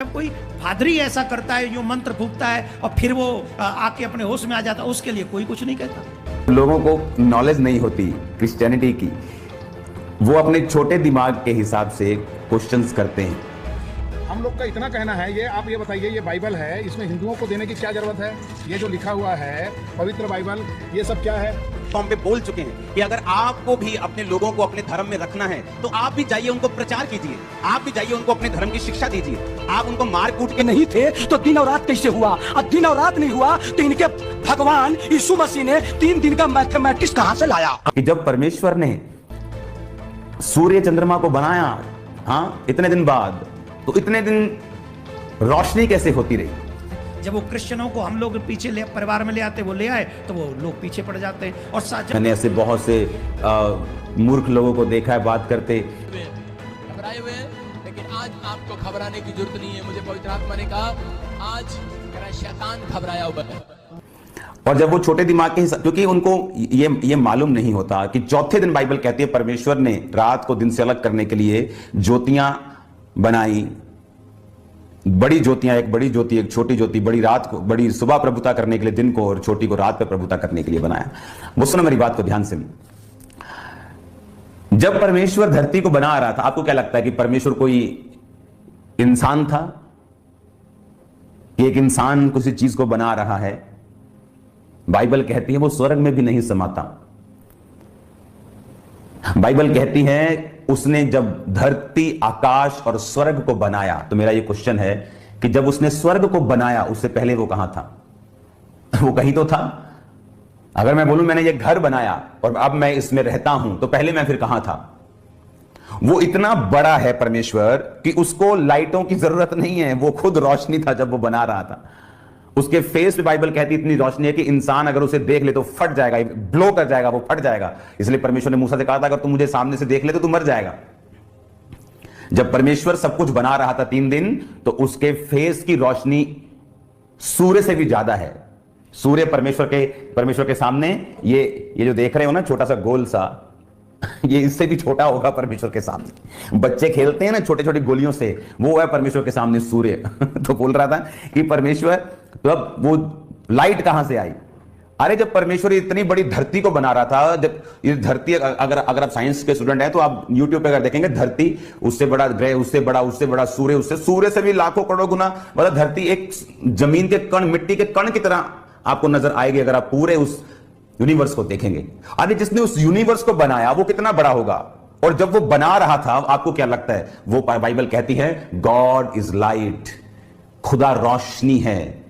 कोई पादरी ऐसा करता है जो मंत्र फूंकता है और फिर वो आके अपने होश में आ जाता है, उसके लिए कोई कुछ नहीं कहता। लोगों को नॉलेज नहीं होती क्रिश्चियनिटी की, वो अपने छोटे दिमाग के हिसाब से क्वेश्चंस करते हैं। हम लोग का इतना कहना है, ये आप ये बताइए, ये बाइबल है, इसमें हिंदुओं को देने की क्या जरूरत है? ये जो लिखा हुआ है पवित्र बाइबल, ये सब क्या है? तो हम पे बोल चुके हैं कि अगर आपको भी अपने लोगों को अपने धर्म में रखना है तो आप भी जाइए उनको प्रचार कीजिए, आप भी जाइए उनको अपने धर्म की शिक्षा दीजिए। आप उनको मार कूट के नहीं थे तो दिन और रात कैसे हुआ? अब दिन और रात नहीं हुआ तो इनके भगवान यीशु मसीह ने 3 दिन का मैथमेटिक्स कहां से लाया? कि जब परमेश्वर ने सूर्य चंद्रमा को बनाया, हाँ, इतने दिन बाद, तो इतने दिन रोशनी कैसे होती रही? जब वो क्रिश्चियनों को हम लोग पीछे ले परिवार में ले आते, वो ले आए तो वो लोग पीछे पड़ जाते हैं। और मैंने ऐसे बहुत से मूर्ख लोगों को देखा है बात करते, घबराए हुए हैं, लेकिन आज आपको घबराने की जरूरत नहीं है। मुझे पवित्र आत्मा ने कहा आज मेरा शैतान घबराया हुआ है। और जब वो छोटे दिमाग के हिसाब, क्योंकि उनको ये मालूम नहीं होता कि चौथे दिन बाइबल कहती है परमेश्वर ने रात को दिन से अलग करने के लिए ज्योतियां बनाई, बड़ी ज्योतियां, एक बड़ी ज्योति एक छोटी ज्योति, बड़ी रात को, बड़ी सुबह प्रभुता करने के लिए दिन को और छोटी को रात पे प्रभुता करने के लिए बनाया। वो सुनो मेरी बात को ध्यान से। जब परमेश्वर धरती को बना रहा था, आपको क्या लगता है कि परमेश्वर कोई इंसान था कि एक इंसान किसी चीज को बना रहा है? बाइबल कहती है वो स्वर्ग में भी नहीं समाता। बाइबल कहती है उसने जब धरती, आकाश और स्वर्ग को बनाया। तो मेरा ये क्वेश्चन है कि जब उसने स्वर्ग को बनाया उससे पहले वो कहां था? वो कहीं तो था। अगर मैं बोलूं मैंने ये घर बनाया और अब मैं इसमें रहता हूं, तो पहले मैं फिर कहां था? वो इतना बड़ा है परमेश्वर कि उसको लाइटों की जरूरत नहीं है, वो खुद रोशनी था जब वो बना रहा था। उसके फेस पे बाइबल कहती इतनी रोशनी है कि इंसान अगर उसे देख ले तो फट जाएगा, ब्लो कर जाएगा, वो फट जाएगा। इसलिए परमेश्वर ने मूसा से कहा था अगर तू मुझे सामने से देख ले तो तू मर जाएगा। जब परमेश्वर सब कुछ बना रहा था 3 दिन, तो उसके फेस की रोशनी सूर्य से भी ज्यादा है। सूर्य परमेश्वर के सामने ये जो देख रहे हो ना, छोटा सा गोल सा, ये इससे भी छोटा होगा परमेश्वर के सामने। बच्चे खेलते हैं ना छोटे छोटे गोलियों से, वो है परमेश्वर के सामने सूर्य। तो बोल रहा था कि परमेश्वर, तो अब वो लाइट कहां से आई? अरे जब परमेश्वर इतनी बड़ी धरती को बना रहा था, जब ये धरती, अगर आप साइंस के स्टूडेंट हैं तो आप यूट्यूब पे अगर देखेंगे, धरती उससे बड़ा, ग्रह उससे बड़ा, सूर्य से भी लाखों करोड़ गुना, मतलब धरती एक जमीन के कण, मिट्टी के कण की तरह आपको नजर आएगी अगर आप पूरे उस यूनिवर्स को देखेंगे। अरे जिसने उस यूनिवर्स को बनाया वो कितना बड़ा होगा? और जब वो बना रहा था, आपको क्या लगता है? वो बाइबल कहती है गॉड इज लाइट, खुदा रोशनी है।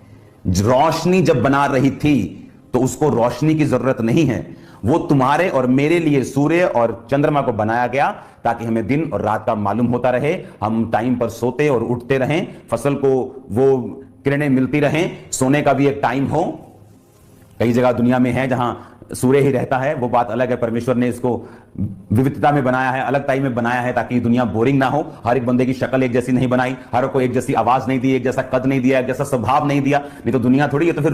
रोशनी जब बना रही थी तो उसको रोशनी की जरूरत नहीं है। वो तुम्हारे और मेरे लिए सूर्य और चंद्रमा को बनाया गया ताकि हमें दिन और रात का मालूम होता रहे, हम टाइम पर सोते और उठते रहें, फसल को वो किरणें मिलती रहें, सोने का भी एक टाइम हो। कई जगह दुनिया में है जहां सूर्य ही रहता है, वो बात अलग है। परमेश्वर ने इसको विविधता में बनाया है, अलग टाइम में बनाया है ताकि दुनिया बोरिंग ना हो। हर एक बंदे की शक्ल एक जैसी नहीं बनाई, हर को एक जैसी आवाज नहीं दी, एक जैसा कद नहीं दिया, एक जैसा स्वभाव नहीं दिया। नहीं तो दुनिया थोड़ी है, तो फिर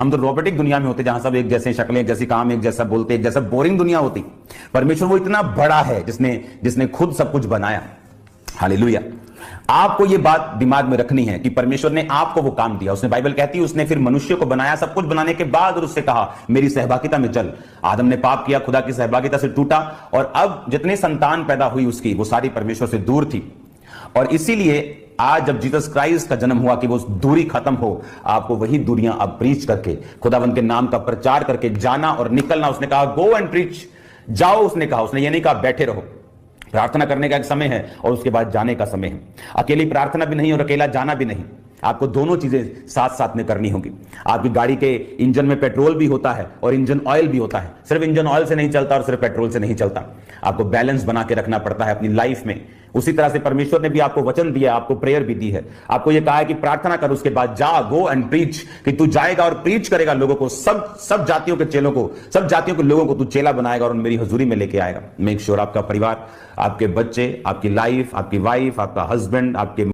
हम तो रोबोटिक दुनिया में होते जहां सब एक जैसे शक्लें, एक जैसी काम, एक जैसा बोलते, एक जैसा बोरिंग दुनिया होती। परमेश्वर वो इतना बड़ा है जिसने खुद सब कुछ बनाया। हालेलुया। आपको यह बात दिमाग में रखनी है कि परमेश्वर ने आपको वो काम दिया। उसने, बाइबल कहती है उसने फिर मनुष्य को बनाया, सब कुछ बनाने के बाद, और उससे कहा मेरी सहभागिता में चल। आदम ने पाप किया, खुदा की सहभागिता से टूटा, और अब जितनी संतान पैदा हुई उसकी, वो सारी परमेश्वर से दूर थी। और इसीलिए आज जब जीसस क्राइस्ट का जन्म हुआ कि वो दूरी खत्म हो, आपको वही दूरियां अब प्रीच करके, खुदावंद के नाम का प्रचार करके जाना और निकलना। उसने कहा गो एंड प्रीच, जाओ। उसने कहा, उसने ये नहीं कहा बैठे रहो। प्रार्थना करने का एक समय है और उसके बाद जाने का समय है। अकेली प्रार्थना भी नहीं और अकेला जाना भी नहीं, आपको दोनों चीजें साथ साथ में करनी होगी। आपकी गाड़ी के इंजन में पेट्रोल भी होता है और इंजन ऑयल भी होता है। सिर्फ इंजन ऑयल से नहीं चलता और सिर्फ पेट्रोल से नहीं चलता। आपको बैलेंस बना के रखना पड़ता है अपनी लाइफ में। उसी तरह से परमेश्वर ने भी आपको वचन दिया, आपको प्रेयर भी दी है। आपको यह कहा है कि प्रार्थना कर, उसके बाद जा, गो एंड प्रीच, कि तू जाएगा और प्रीच करेगा लोगों को, सब जातियों के चेलों को, सब जातियों के लोगों को तू चेला बनाएगा और मेरी हजूरी में लेके आएगा। मेक श्योर आपका परिवार, आपके बच्चे, आपकी लाइफ, आपकी वाइफ, आपका हस्बैंड, आपके